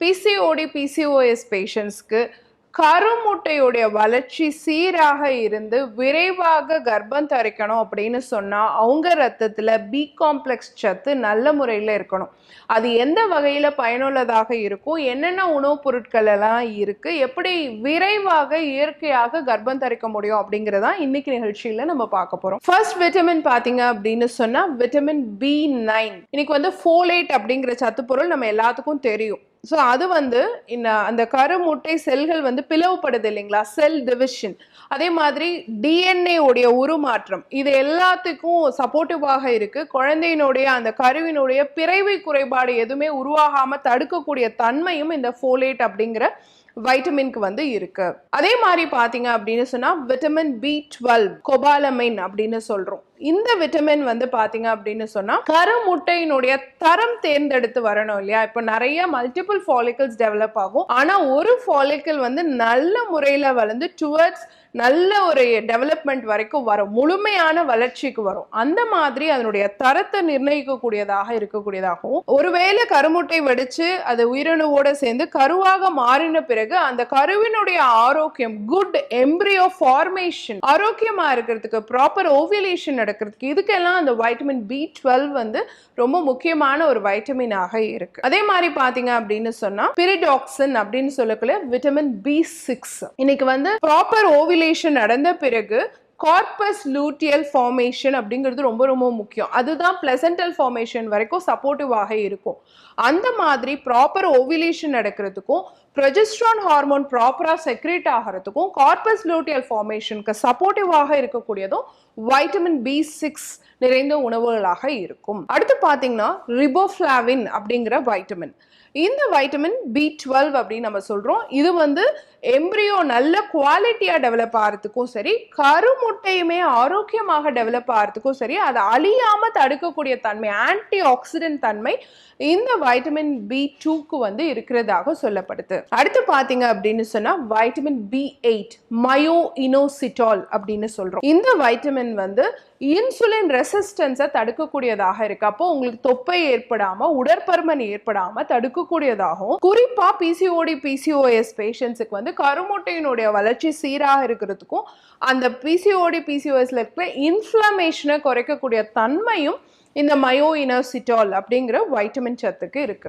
PCOD PCOS பேஷண்ட்ஸ்க்கு கருமுட்டையுடைய வளர்ச்சி சீராக இருந்து விரைவாக கர்ப்பம் தரிக்கணும் அப்படின்னு சொன்னா அவங்க ரத்தத்துல பி காம்ப்ளெக்ஸ் சத்து நல்ல முறையில் இருக்கணும். அது எந்த வகையில பயனுள்ளதாக இருக்கும், என்னென்ன உணவுப் பொருட்கள் எல்லாம் இருக்கு, எப்படி விரைவாக இயற்கையாக கர்ப்பம் தரிக்க முடியும் அப்படிங்கிறதா இன்னைக்கு நிகழ்ச்சியில நம்ம பார்க்க போறோம். ஃபர்ஸ்ட் விட்டமின் பாத்தீங்க அப்படின்னு சொன்னா விட்டமின் B9. இன்னைக்கு வந்து ஃபோலேட் அப்படிங்கிற சத்து பொருள் நம்ம எல்லாத்துக்கும் தெரியும். ஸோ அது வந்து அந்த கருமுட்டை செல்கள் வந்து பிளவுபடுது இல்லைங்களா, செல் டிவிஷன். அதே மாதிரி டிஎன்ஏ உடைய உருமாற்றம், இது எல்லாத்துக்கும் சப்போர்ட்டிவாக இருக்கு. குழந்தையினுடைய அந்த கருவினுடைய பிறவி குறைபாடு எதுவுமே உருவாகாம தடுக்கக்கூடிய தன்மையும் இந்த ஃபோலேட் அப்படிங்கிற வைட்டமின்க்கு வந்து இருக்கு. அதே மாதிரி பாத்தீங்க அப்படின்னு சொன்னா விட்டமின் B12 கோபாலமைன் அப்படின்னு சொல்றோம். இந்த விட்டமின் வந்து பாத்தீங்க அப்படின்னு சொன்னா கருமுட்டையினுடைய தரம் தேர்ந்தெடுத்து வரணும் இல்லையா. இப்ப நிறைய மல்டிபிள் ஃபாலிகல்ஸ் டெவலப் ஆகும். ஆனா ஒரு ஃபாலிக்கல் வந்து நல்ல முறையில வளர்ந்து டுவர்ட்ஸ் நல்ல ஒரு டெவலப்மெண்ட் வரைக்கும் வரும், முழுமையான வளர்ச்சிக்கு வரும். அந்த மாதிரி அதனுடைய தரத்தை நிர்ணயிக்கக்கூடியதாக இருக்கக்கூடியதாகவும், ஒருவேளை கருமுட்டை வெடிச்சு அது உயிரணுவோட சேர்ந்து கருவாக மாறின பிறகு அந்த கருவினுடைய ஆரோக்கியம், குட் எம்பிரியோ ஃபார்மேஷன் ஆரோக்கியமா இருக்கிறதுக்கு, ப்ராப்பர் ஓவியலேஷன் நடக்கிறதுக்கு, இதுக்கெல்லாம் அந்த வைட்டமின் B12 வந்து ரொம்ப முக்கியமான ஒரு வைட்டமினாக இருக்கு. அதே மாதிரி பாத்தீங்க அப்படின்னு சொன்னா பிரிடாக்சின் அப்படின்னு சொல்லக்கூடிய விட்டமின் B6. இன்னைக்கு வந்து ப்ராப்பர் ஓவியலேஷன் நடந்த பிறகு கார்பஸ் லூட்டியல் ஃபார்மேஷன் அப்படிங்கிறது ரொம்ப ரொம்ப முக்கியம். அதுதான் பிளசன்டல் ஃபார்மேஷன் வரைக்கும் சப்போர்ட்டிவாக இருக்கும். அந்த மாதிரி ப்ராப்பர் ஓவிலேஷன் நடக்கிறதுக்கும் ப்ரொஜெஸ்ட்ரான் ஹார்மோன் ப்ராப்பரா செக்ரேட் ஆகிறதுக்கும் கார்பஸ் லூட்டியல் ஃபார்மேஷனுக்கு சப்போர்ட்டிவாக இருக்கக்கூடியதும் வைட்டமின் B6 நிறைந்த உணவுகளாக இருக்கும். அடுத்து பார்த்தீங்கன்னா ரிபோஃப்ளாவின் அப்படிங்கிற வைட்டமின். இந்த வைட்டமின் B12 அப்படின்னு நம்ம சொல்றோம். இது வந்து எம்பிரியோ நல்ல குவாலிட்டியா டெவலப் ஆகிறதுக்கும் சரி, கருமுட்டையுமே ஆரோக்கியமாக டெவலப் ஆகிறதுக்கும் சரி, அதை அழியாம தடுக்கக்கூடிய தன்மை, ஆன்டி ஆக்சிடென்ட் தன்மை இந்த வைட்டமின் B2க்கு வந்து இருக்கிறதாக சொல்லப்படுது. அடுத்து பாத்தீங்க அப்படின்னு சொன்னா வைட்டமின் B8 மயோ இனோசிட்டால் அப்படின்னு சொல்றோம். இந்த வைட்டமின் வந்து இன்சுலின் ரெசிஸ்டன்ஸை தடுக்கக்கூடியதாக இருக்கு. அப்போ உங்களுக்கு தொப்பை ஏற்படாம, உடற்பருமன் ஏற்படாம தடுக்கக்கூடியதாகவும், குறிப்பா பிசிஓடி பிசிஓஎஸ் பேஷண்ட்ஸுக்கு வந்து கருமுட்டையினுடைய வளர்ச்சி சீராக இருக்கிறதுக்கும் அந்த பிசிஓடி பிசிஓஎஸ்ல இருக்கிற இன்ஃப்ளமேஷனை குறைக்கக்கூடிய தன்மையும் இந்த மயோ இனோசிட்டால் அப்படிங்கிற வைட்டமின் சத்துக்கு இருக்கு.